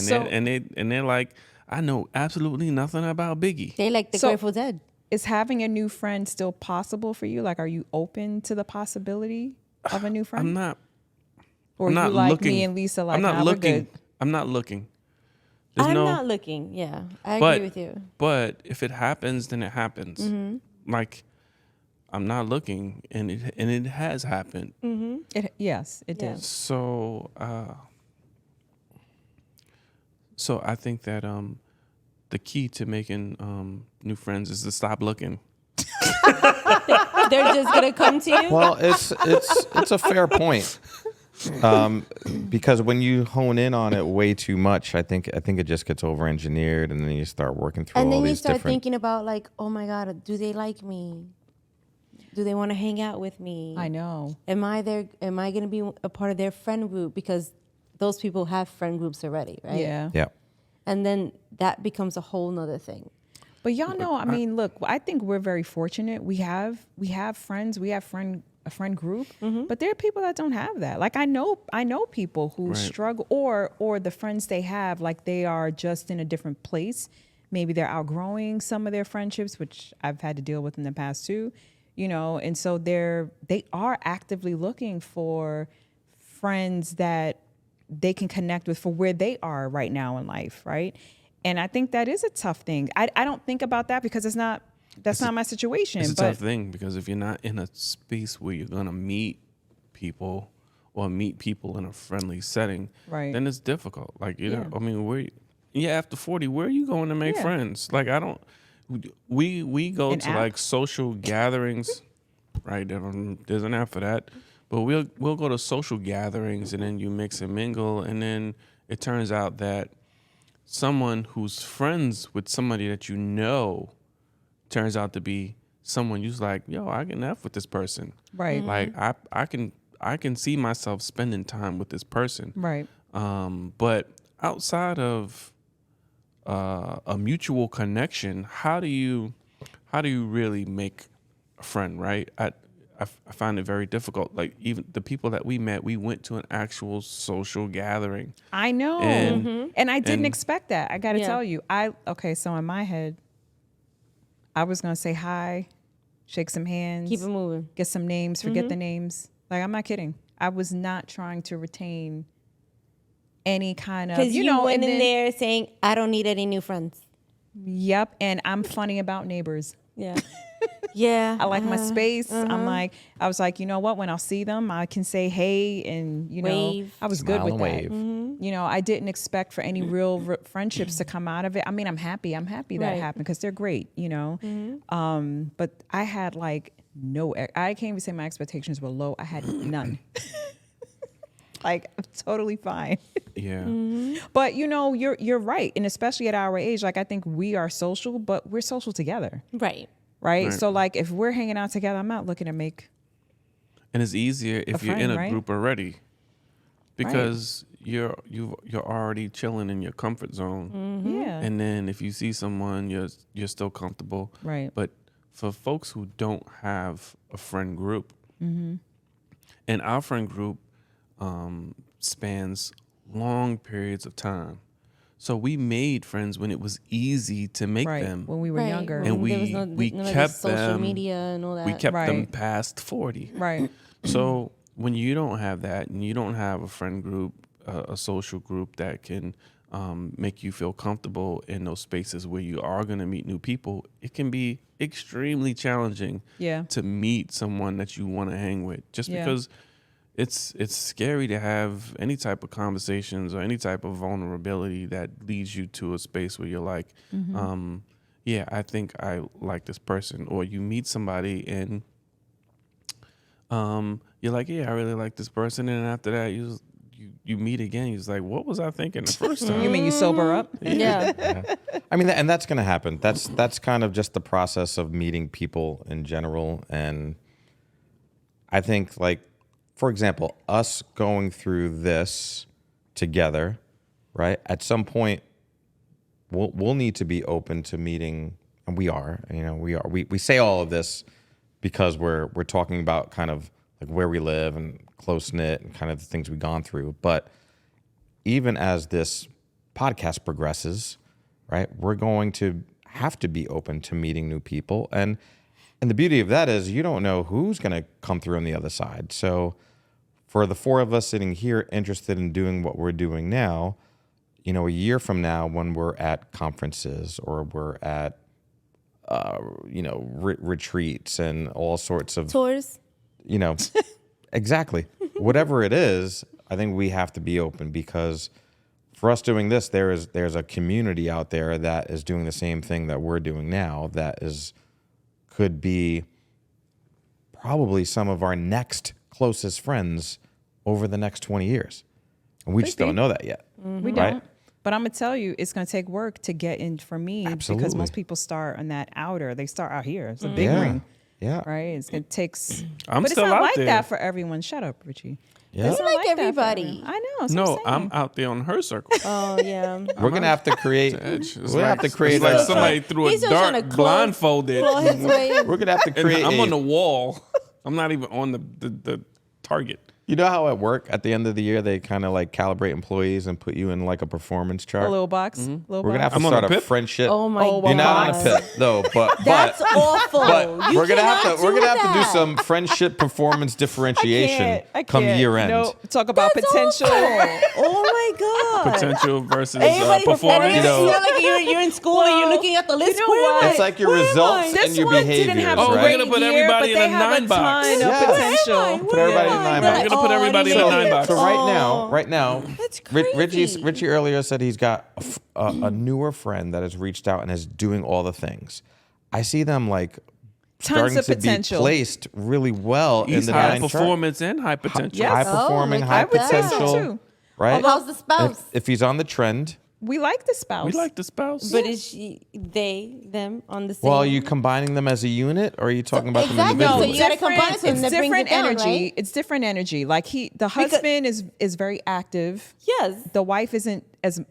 Speaker 4: and they're like, I know absolutely nothing about Biggie.
Speaker 1: They like the
Speaker 2: So-
Speaker 1: Grateful Dead.
Speaker 2: Is having a new friend still possible for you? Like, are you open to the possibility of a new friend?
Speaker 4: I'm not.
Speaker 2: Or
Speaker 4: I'm
Speaker 2: you
Speaker 4: not
Speaker 2: like
Speaker 4: looking.
Speaker 2: me and Lisa like,
Speaker 4: I'm not
Speaker 2: nah, we're
Speaker 4: looking.
Speaker 2: good.
Speaker 4: I'm not looking.
Speaker 1: I'm not looking. Yeah, I
Speaker 4: But-
Speaker 1: agree with you.
Speaker 4: But if it happens, then it happens.
Speaker 1: Mm-hmm.
Speaker 4: Like, I'm not looking, and it has happened.
Speaker 2: Yes, it
Speaker 1: Yeah.
Speaker 2: did.
Speaker 4: So I think that the key to making new friends is to stop looking.
Speaker 1: They're just gonna come to you.
Speaker 3: well, it's a fair point. Because when you hone in on it way too much, I think it just gets over engineered, and then you start working through
Speaker 1: And
Speaker 3: all
Speaker 1: then you
Speaker 3: these
Speaker 1: start
Speaker 3: different.
Speaker 1: thinking about like, oh my God, do they like me? Do they want to hang out with me?
Speaker 2: I know.
Speaker 1: Am I going to be a part of their friend group? Because those people have friend groups already, right?
Speaker 2: Yeah.
Speaker 3: Yeah.
Speaker 1: And then that becomes a whole nother thing.
Speaker 2: But y'all know, I mean, look, I think we're very fortunate. We have friends, a friend group, but there are people that don't have that. Like I know people who
Speaker 4: Right.
Speaker 2: struggle, or the friends they have, like they are just in a different place. Maybe they're outgrowing some of their friendships, which I've had to deal with in the past too, and so they are actively looking for friends that they can connect with for where they are right now in life, right? And I think that is a tough thing. I don't think about that because that's not my situation.
Speaker 4: It's a
Speaker 2: but
Speaker 4: tough thing because if you're not in a space where you're gonna meet people or meet people in a friendly setting,
Speaker 2: Right.
Speaker 4: then it's difficult. Like
Speaker 2: Yeah.
Speaker 4: I mean, after 40, where are you going to make
Speaker 2: Yeah.
Speaker 4: friends? Like I don't. We go
Speaker 2: An
Speaker 4: to
Speaker 2: app?
Speaker 4: like social gatherings, right? There's an app for that, but we'll go to social gatherings and then you mix and mingle, and then it turns out that someone who's friends with somebody that you know turns out to be someone you're like, yo, I can F with this person.
Speaker 2: right,
Speaker 4: Like I can see myself spending time with this person.
Speaker 2: right.
Speaker 4: But outside of a mutual connection, how do you really make a friend, right? I find it very difficult. Like even the people that we met, we went to an actual social gathering.
Speaker 2: I know.
Speaker 4: And-
Speaker 2: And I didn't
Speaker 4: and-
Speaker 2: expect that. I got to
Speaker 1: Yeah.
Speaker 2: tell you. So in my head, I was going to say hi, shake some hands,
Speaker 1: Keep it moving.
Speaker 2: get some names, forget the names. Like, I'm not kidding. I was not trying to retain any kind of,
Speaker 1: Because you went
Speaker 2: and
Speaker 1: in
Speaker 2: then-
Speaker 1: there saying, I don't need any new friends.
Speaker 2: Yep. And I'm funny about neighbors.
Speaker 1: Yeah. Yeah.
Speaker 2: I like my space. I was like, you know what? When I'll see them, I can say hey, and
Speaker 1: Wave.
Speaker 2: I was
Speaker 3: Smile
Speaker 2: good with
Speaker 3: and
Speaker 2: that.
Speaker 3: wave.
Speaker 2: I didn't expect for any real friendships to come out of it. I mean, I'm happy that
Speaker 1: Right.
Speaker 2: happened because they're great. But I had like I can't even say my expectations were low. I had none. Like I'm totally fine.
Speaker 4: Yeah.
Speaker 2: But you're right, and especially at our age, like I think we are social, but we're social together.
Speaker 1: Right.
Speaker 2: Right?
Speaker 4: Right.
Speaker 2: So like if we're hanging out together, I'm not looking to make
Speaker 4: And it's easier if you're
Speaker 2: friend,
Speaker 4: in a
Speaker 2: right?
Speaker 4: group already. because you're already chilling in your comfort zone.
Speaker 2: Yeah.
Speaker 4: And then if you see someone, you're still comfortable.
Speaker 2: Right.
Speaker 4: But for folks who don't have a friend group, and our friend group spans long periods of time. So we made friends when it was easy to make
Speaker 2: Right.
Speaker 4: them.
Speaker 2: When we were younger.
Speaker 4: And
Speaker 1: There was
Speaker 4: we
Speaker 1: none of this
Speaker 4: kept
Speaker 1: social
Speaker 4: them.
Speaker 1: media and all that.
Speaker 4: We kept them
Speaker 2: Right.
Speaker 4: past 40.
Speaker 2: Right.
Speaker 4: So when you don't have that and you don't have a friend group, a social group that can make you feel comfortable in those spaces where you are going to meet new people, it can be extremely challenging
Speaker 2: Yeah.
Speaker 4: to meet someone that you want to hang with, just
Speaker 2: Yeah.
Speaker 4: because it's scary to have any type of conversations or any type of vulnerability that leads you to a space where you're like, yeah, I think I like this person. Or you meet somebody and you're like, yeah, I really like this person. And after that, you meet again. He's like, what was I thinking the first time?
Speaker 2: You mean you sober up?
Speaker 1: Yeah.
Speaker 3: I mean, and that's going to happen. That's kind of just the process of meeting people in general. And I think, like, for example, us going through this together, right? At some point, we'll need to be open to meeting, and we are. We say all of this because we're talking about kind of like where we live and close knit and kind of the things we've gone through. But even as this podcast progresses, right, we're going to have to be open to meeting new people. And the beauty of that is you don't know who's going to come through on the other side. So for the four of us sitting here interested in doing what we're doing now, a year from now when we're at conferences or we're at, retreats and all sorts of
Speaker 1: Tours.
Speaker 3: Exactly. Whatever it is, I think we have to be open because for us doing this, there's a community out there that is doing the same thing that we're doing now could be probably some of our next closest friends over the next 20 years. And we just don't know that yet.
Speaker 2: We
Speaker 3: right?
Speaker 2: don't. But I'm going to tell you, it's going to take work to get in for me because
Speaker 3: Absolutely.
Speaker 2: most people start on that outer. They start out here. It's a big
Speaker 3: Yeah.
Speaker 2: ring,
Speaker 3: Yeah.
Speaker 2: right? It takes.
Speaker 4: I'm
Speaker 2: but
Speaker 4: still
Speaker 2: it's not
Speaker 4: out
Speaker 2: like
Speaker 4: there.
Speaker 2: that for everyone. Shut up, Richie.
Speaker 3: Yeah.
Speaker 2: It's not
Speaker 1: like
Speaker 2: that for
Speaker 1: everybody.
Speaker 2: everyone. I know. that's
Speaker 4: No,
Speaker 2: what I'm
Speaker 4: I'm
Speaker 2: saying.
Speaker 4: out there on her circle.
Speaker 1: Oh yeah.
Speaker 3: We're going to have to create,
Speaker 4: It's
Speaker 3: we'll have to
Speaker 4: like-
Speaker 3: create
Speaker 4: it's like
Speaker 3: a,
Speaker 4: somebody threw a
Speaker 1: He's just trying
Speaker 4: dart
Speaker 1: to claw-
Speaker 4: blindfolded.
Speaker 1: claw his way in.
Speaker 3: we're going to have to
Speaker 4: And
Speaker 3: create
Speaker 4: I'm on the wall. I'm not even on the target.
Speaker 3: You know how at work at the end of the year they kind of like calibrate employees and put you in like a performance chart?
Speaker 2: A little box. Little
Speaker 3: We're gonna
Speaker 2: box.
Speaker 3: have to
Speaker 4: I'm on
Speaker 3: start
Speaker 4: a
Speaker 3: a
Speaker 4: pip.
Speaker 3: friendship.
Speaker 1: Oh my
Speaker 2: Oh,
Speaker 1: god.
Speaker 3: You're not on a pip though, but
Speaker 1: That's awful.
Speaker 3: but
Speaker 1: You
Speaker 3: we're gonna
Speaker 1: cannot
Speaker 3: have to
Speaker 1: do
Speaker 3: do
Speaker 1: that.
Speaker 3: some friendship performance differentiation come year end.
Speaker 2: No, talk about
Speaker 1: That's
Speaker 2: potential.
Speaker 1: awful. Oh my god.
Speaker 4: Potential versus
Speaker 1: Everybody
Speaker 4: performance.
Speaker 3: You know-
Speaker 1: like you're in school and you're looking at the list.
Speaker 2: know
Speaker 1: Where am
Speaker 2: what?
Speaker 1: I?
Speaker 3: It's like your
Speaker 1: Where am
Speaker 3: results
Speaker 1: I?
Speaker 3: and
Speaker 2: This
Speaker 3: your
Speaker 2: one
Speaker 3: behaviors,
Speaker 2: didn't have a
Speaker 4: Oh, we're
Speaker 3: right?
Speaker 2: great
Speaker 4: gonna put
Speaker 2: year,
Speaker 4: everybody
Speaker 2: but
Speaker 4: in
Speaker 2: they
Speaker 4: a
Speaker 2: have
Speaker 4: 9 box.
Speaker 2: ton
Speaker 3: Yeah.
Speaker 2: of potential.
Speaker 3: Put everybody in a 9 box.
Speaker 4: We're gonna put everybody in a 9 box.
Speaker 3: So right now,
Speaker 1: That's
Speaker 3: Richie
Speaker 1: crazy.
Speaker 3: earlier said he's got a newer friend that has reached out and is doing all the things. I see them like
Speaker 2: Tons
Speaker 3: starting
Speaker 2: of
Speaker 3: to
Speaker 2: potential.
Speaker 3: be placed really well
Speaker 4: He's
Speaker 3: in the
Speaker 4: high
Speaker 3: 9 chart.
Speaker 4: performance and high potential.
Speaker 2: Yes.
Speaker 3: High performing,
Speaker 1: Oh,
Speaker 3: high
Speaker 1: look at that.
Speaker 3: potential,
Speaker 2: I would say so, too.
Speaker 3: right?
Speaker 1: How's the spouse?
Speaker 3: If he's on the trend,
Speaker 2: We like the spouse.
Speaker 4: We like the spouse.
Speaker 1: But is she, they, them on the same?
Speaker 3: well, are you combining them as a unit, or are you talking about them
Speaker 1: exactly.
Speaker 3: individually?
Speaker 1: So you gotta combine it so
Speaker 2: it's
Speaker 1: that brings
Speaker 2: different
Speaker 1: it down,
Speaker 2: energy.
Speaker 1: right?
Speaker 2: It's different energy. Like the husband is very active.
Speaker 1: Yes.
Speaker 2: The wife isn't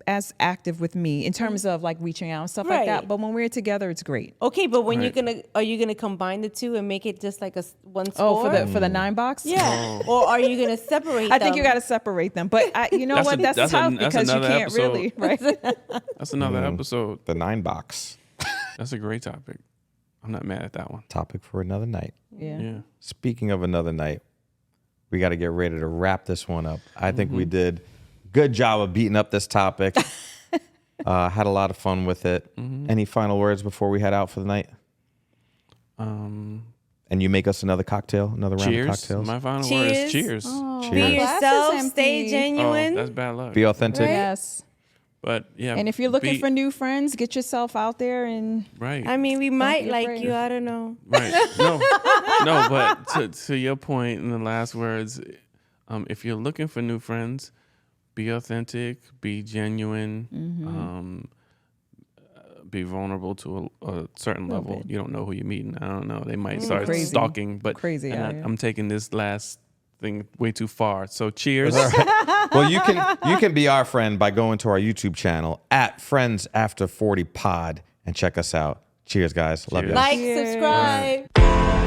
Speaker 2: as active with me in terms of like reaching out and stuff like that.
Speaker 1: Right.
Speaker 2: But when we're together, it's great.
Speaker 1: Okay, but when
Speaker 4: Right.
Speaker 1: are you gonna combine the two and make it just like one
Speaker 2: Oh,
Speaker 1: score?
Speaker 2: for the 9 box.
Speaker 1: Yeah. Or are you gonna separate?
Speaker 2: I think
Speaker 1: them?
Speaker 2: you got to separate them. But you know
Speaker 4: That's
Speaker 2: what?
Speaker 4: a-
Speaker 2: That's
Speaker 4: that's a-
Speaker 2: tough
Speaker 4: that's
Speaker 2: because you
Speaker 4: another
Speaker 2: can't
Speaker 4: episode.
Speaker 2: really right.
Speaker 4: That's another episode.
Speaker 3: The 9 box
Speaker 4: That's a great topic. I'm not mad at that one.
Speaker 3: topic for another night.
Speaker 2: Yeah.
Speaker 4: Yeah.
Speaker 3: Speaking of another night, we got to get ready to wrap this one up. I think we did good job of beating up this topic. Had a lot of fun with it. Any final words before we head out for the night? And you make us another cocktail, another round of
Speaker 4: Cheers.
Speaker 3: cocktails.
Speaker 4: My final word is cheers.
Speaker 1: Be
Speaker 3: Cheers.
Speaker 1: yourself.
Speaker 2: Glass is
Speaker 1: Stay
Speaker 2: empty.
Speaker 1: genuine.
Speaker 4: Oh, that's bad luck.
Speaker 3: Be authentic.
Speaker 2: Yes.
Speaker 4: But yeah.
Speaker 2: And if you're looking
Speaker 4: be-
Speaker 2: for new friends, get yourself out there and
Speaker 4: right.
Speaker 1: I mean, we might
Speaker 2: be
Speaker 1: like
Speaker 2: afraid.
Speaker 1: you. I don't know.
Speaker 4: Right. No, but to your point in the last words, if you're looking for new friends, be authentic, be genuine, be vulnerable to a certain level.
Speaker 2: bit.
Speaker 4: You don't know who you're meeting. I don't know. They might start
Speaker 2: Crazy.
Speaker 4: stalking, but
Speaker 2: Crazy
Speaker 4: and
Speaker 2: out here.
Speaker 4: I'm taking this last thing way too far. So cheers.
Speaker 3: Well, you can be our friend by going to our YouTube channel at Friends After 40 Pod and check us out. Cheers, guys. Love you.
Speaker 1: Like, subscribe.